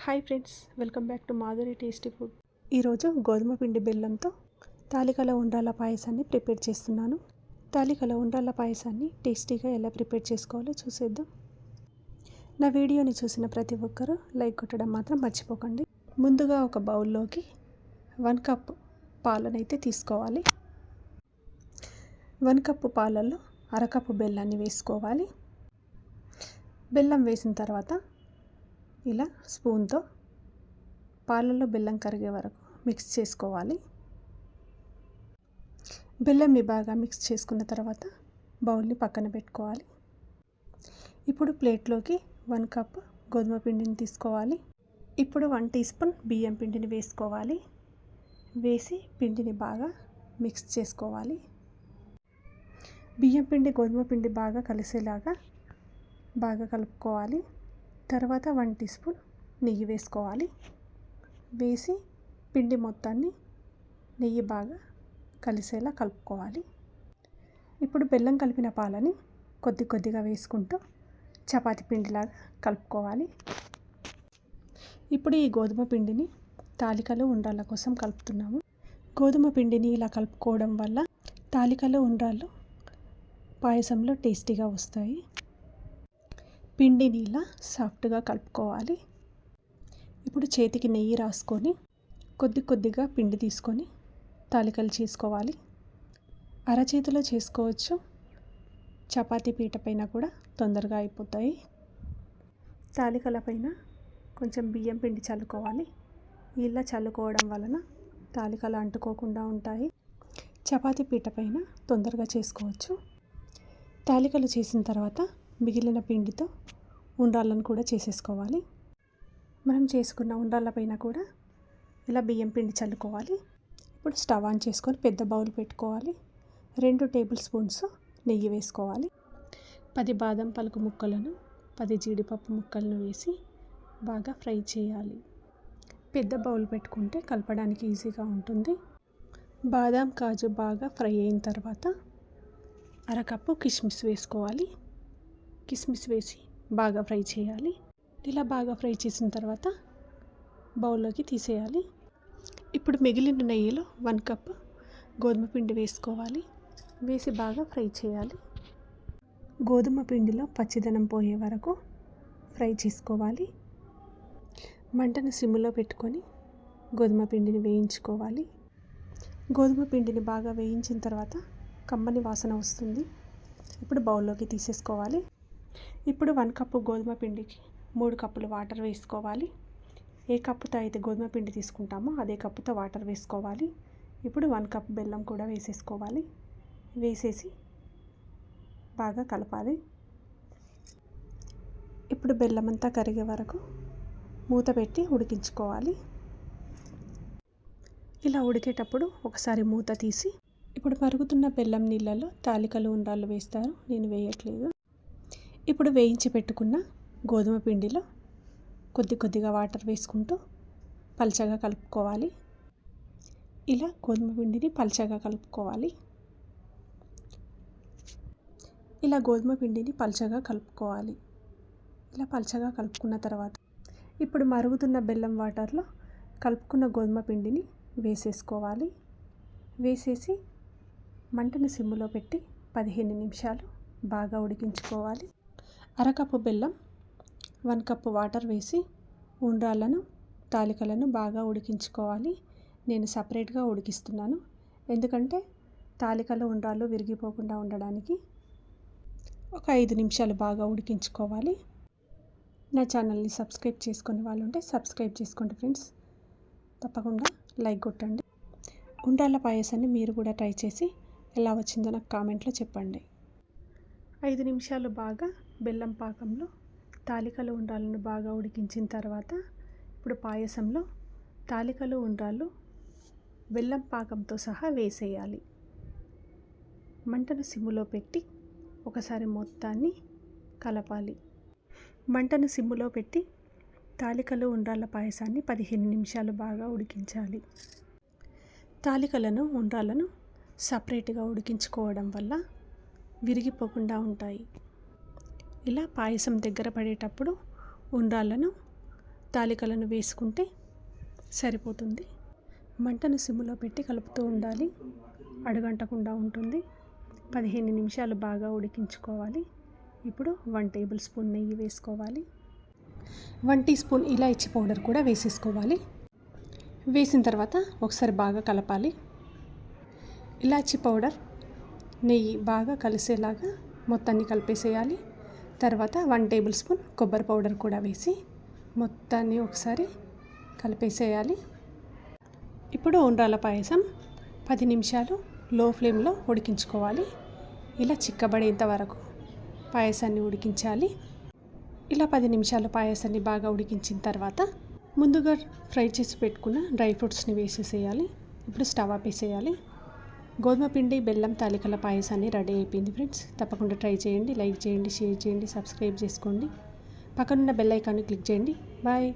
Hi friends, welcome back to Madhuri tasty food. ఈరోజు గోధుమ పిండి బెల్లంతో తాలికల ఉండ్రాళ్ళ పాయసాన్ని ప్రిపేర్ చేస్తున్నాను. తాలికల ఉండ్రాళ్ళ పాయసాన్ని టేస్టీగా ఎలా ప్రిపేర్ చేసుకోవాలో చూసేద్దాం. నా వీడియోని చూసిన ప్రతి ఒక్కరూ లైక్ కొట్టడం మాత్రం మర్చిపోకండి. ముందుగా ఒక బౌల్లోకి 1 కప్ పాలనైతే తీసుకోవాలి. 1 కప్పు పాలల్లో అరకప్పు బెల్లాన్ని వేసుకోవాలి. బెల్లం వేసిన తర్వాత ఇలా స్పూన్తో పాలల్లో బెల్లం కరిగే వరకు మిక్స్ చేసుకోవాలి. బెల్లంని బాగా మిక్స్ చేసుకున్న తర్వాత బౌల్ని పక్కన పెట్టుకోవాలి. ఇప్పుడు ప్లేట్లోకి 1 కప్ గోధుమ పిండిని తీసుకోవాలి. ఇప్పుడు 1 టీ స్పూన్ బియ్యం పిండిని వేసుకోవాలి. వేసి పిండిని బాగా మిక్స్ చేసుకోవాలి. బియ్యం పిండి గోధుమ పిండి బాగా కలిసేలాగా బాగా కలుపుకోవాలి. తర్వాత 1 టీ స్పూన్ నెయ్యి వేసుకోవాలి. వేసి పిండి మొత్తాన్ని నెయ్యి బాగా కలిసేలా కలుపుకోవాలి. ఇప్పుడు బెల్లం కలిపిన పాలని కొద్దిగా వేసుకుంటూ చపాతీ పిండిలాగా కలుపుకోవాలి. ఇప్పుడు ఈ గోధుమ పిండిని తాలికలు ఉండ్రాళ్ళ కోసం కలుపుతున్నాము. గోధుమ పిండిని ఇలా కలుపుకోవడం వల్ల తాలికలు ఉండ్రాళ్ళు పాయసంలో టేస్టీగా వస్తాయి. పిండిని ఇలా సాఫ్ట్గా కలుపుకోవాలి. ఇప్పుడు చేతికి నెయ్యి రాసుకొని కొద్దిగా పిండి తీసుకొని తాలికలు చేసుకోవాలి. అరచేతిలో చేసుకోవచ్చు. చపాతీ పీట పైన కూడా తొందరగా అయిపోతాయి. తాలికల పైన కొంచెం బియ్యం పిండి చల్లుకోవాలి. ఇలా చల్లుకోవడం వలన తాలికలు అంటుకోకుండా ఉంటాయి. చపాతీ పీట పైన తొందరగా చేసుకోవచ్చు. తాలికలు చేసిన తర్వాత మిగిలిన పిండితో ఉండ్రాళ్ళను కూడా చేసేసుకోవాలి. మనం చేసుకున్న ఉండ్రాళ్ళ పైన కూడా ఇలా బియ్యం పిండి చల్లుకోవాలి. ఇప్పుడు స్టవ్ ఆన్ చేసుకొని పెద్ద బౌల్ పెట్టుకోవాలి. 2 టేబుల్ స్పూన్స్ నెయ్యి వేసుకోవాలి. 10 బాదం పలుకు ముక్కలను 10 జీడిపప్పు ముక్కలను వేసి బాగా ఫ్రై చేయాలి. పెద్ద బౌల్ పెట్టుకుంటే కలపడానికి ఈజీగా ఉంటుంది. బాదం కాజు బాగా ఫ్రై అయిన తర్వాత అరకప్పు కిస్మిస్ వేసుకోవాలి. కిస్మిస్ వేసి బాగా ఫ్రై చేయాలి. ఇలా బాగా ఫ్రై చేసిన తర్వాత బౌల్లోకి తీసేయాలి. ఇప్పుడు మిగిలిన నెయ్యిలో 1 కప్ గోధుమ పిండి వేసుకోవాలి. వేసి బాగా ఫ్రై చేయాలి. గోధుమ పిండిలో పచ్చిదనం పోయే వరకు ఫ్రై చేసుకోవాలి. మంటను సిమ్లో పెట్టుకొని గోధుమ పిండిని వేయించుకోవాలి. గోధుమ పిండిని బాగా వేయించిన తర్వాత కమ్మని వాసన వస్తుంది. ఇప్పుడు బౌల్లోకి తీసేసుకోవాలి. ఇప్పుడు 1 కప్పు గోధుమ పిండికి 3 కప్పులు వాటర్ వేసుకోవాలి. ఏ కప్పుతో అయితే గోధుమ పిండి తీసుకుంటామో అదే కప్పుతో వాటర్ వేసుకోవాలి. ఇప్పుడు 1 కప్ బెల్లం కూడా వేసేసుకోవాలి. వేసేసి బాగా కలపాలి. ఇప్పుడు బెల్లం అంతా కరిగే వరకు మూత పెట్టి ఉడికించుకోవాలి. ఇలా ఉడికేటప్పుడు ఒకసారి మూత తీసి ఇప్పుడు మరుగుతున్న బెల్లం నీళ్ళలో తాలికలు ఉండ్రాళ్ళు వేస్తారు. నేను వేయట్లేదు. ఇప్పుడు వేయించి పెట్టుకున్న గోధుమ పిండిలో కొద్దిగా వాటర్ వేసుకుంటూ పల్చగా కలుపుకోవాలి. ఇలా గోధుమ పిండిని పల్చగా కలుపుకోవాలి. ఇలా గోధుమ పిండిని పల్చగా కలుపుకోవాలి. ఇలా పల్చగా కలుపుకున్న తర్వాత ఇప్పుడు మరుగుతున్న బెల్లం వాటర్లో కలుపుకున్న గోధుమ పిండిని వేసేసుకోవాలి. వేసేసి మంటను సిమ్లో పెట్టి 15 నిమిషాలు బాగా ఉడికించుకోవాలి. అరకప్పు బెల్లం 1 కప్పు వాటర్ వేసి ఉండ్రాళ్ళను తాలికలను బాగా ఉడికించుకోవాలి. నేను సపరేట్గా ఉడికిస్తున్నాను. ఎందుకంటే తాలికలు ఉండ్రాళ్ళు విరిగిపోకుండా ఉండడానికి ఒక 5 నిమిషాలు బాగా ఉడికించుకోవాలి. నా ఛానల్ని సబ్స్క్రైబ్ చేసుకునే వాళ్ళు ఉంటే సబ్స్క్రైబ్ చేసుకోండి ఫ్రెండ్స్. తప్పకుండా లైక్ కొట్టండి. ఉండ్రాళ్ళ పాయసాన్ని మీరు కూడా ట్రై చేసి ఎలా వచ్చిందో నాకు కామెంట్లో చెప్పండి. 5 నిమిషాలు బాగా బెల్లం పాకంలో తాలికలు ఉండ్రాళ్ళను బాగా ఉడికించిన తర్వాత ఇప్పుడు పాయసంలో తాలికలు ఉండ్రాళ్ళు బెల్లం పాకంతో సహా వేసేయాలి. మంటను సిమ్ములో పెట్టి ఒకసారి మొత్తాన్ని కలపాలి. మంటను సిమ్ములో పెట్టి తాలికలు ఉండ్రాళ్ళ పాయసాన్ని 15 నిమిషాలు బాగా ఉడికించాలి. తాలికలను ఉండ్రాళ్ళను సపరేట్గా ఉడికించుకోవడం వల్ల విరిగిపోకుండా ఉంటాయి. ఇలా పాయసం దగ్గర పడేటప్పుడు ఉండ్రాళ్ళను తాలికలను వేసుకుంటే సరిపోతుంది. మంటను సిమ్లో పెట్టి కలుపుతూ ఉండాలి, అడుగంటకుండా ఉంటుంది. 15 నిమిషాలు బాగా ఉడికించుకోవాలి. ఇప్పుడు 1 టేబుల్ స్పూన్ నెయ్యి వేసుకోవాలి. 1 టీ స్పూన్ ఇలాచీ పౌడర్ కూడా వేసేసుకోవాలి. వేసిన తర్వాత ఒకసారి బాగా కలపాలి. ఇలాచీ పౌడర్ నెయ్యి బాగా కలిసేలాగా మొత్తాన్ని కలిపేసేయాలి. తర్వాత 1 టేబుల్ స్పూన్ కొబ్బరి పౌడర్ కూడా వేసి మొత్తాన్ని ఒకసారి కలిపేసేయాలి. ఇప్పుడు ఉండ్రాళ్ళ పాయసం 10 నిమిషాలు లో ఫ్లేమ్లో ఉడికించుకోవాలి. ఇలా చిక్కబడేంత వరకు పాయసాన్ని ఉడికించాలి. ఇలా 10 నిమిషాలు పాయసాన్ని బాగా ఉడికించిన తర్వాత ముందుగా ఫ్రై చేసి పెట్టుకున్న డ్రై ఫ్రూట్స్ని వేసేసేయాలి. ఇప్పుడు స్టవ్ ఆపేసేయాలి. గోధుమ పిండి బెల్లం తాలికల పాయసాన్ని రెడీ అయిపోయింది ఫ్రెండ్స్. తప్పకుండా ట్రై చేయండి, లైక్ చేయండి, షేర్ చేయండి, సబ్స్క్రైబ్ చేసుకోండి. పక్కనున్న బెల్ ఐకాన్ని క్లిక్ చేయండి. బాయ్.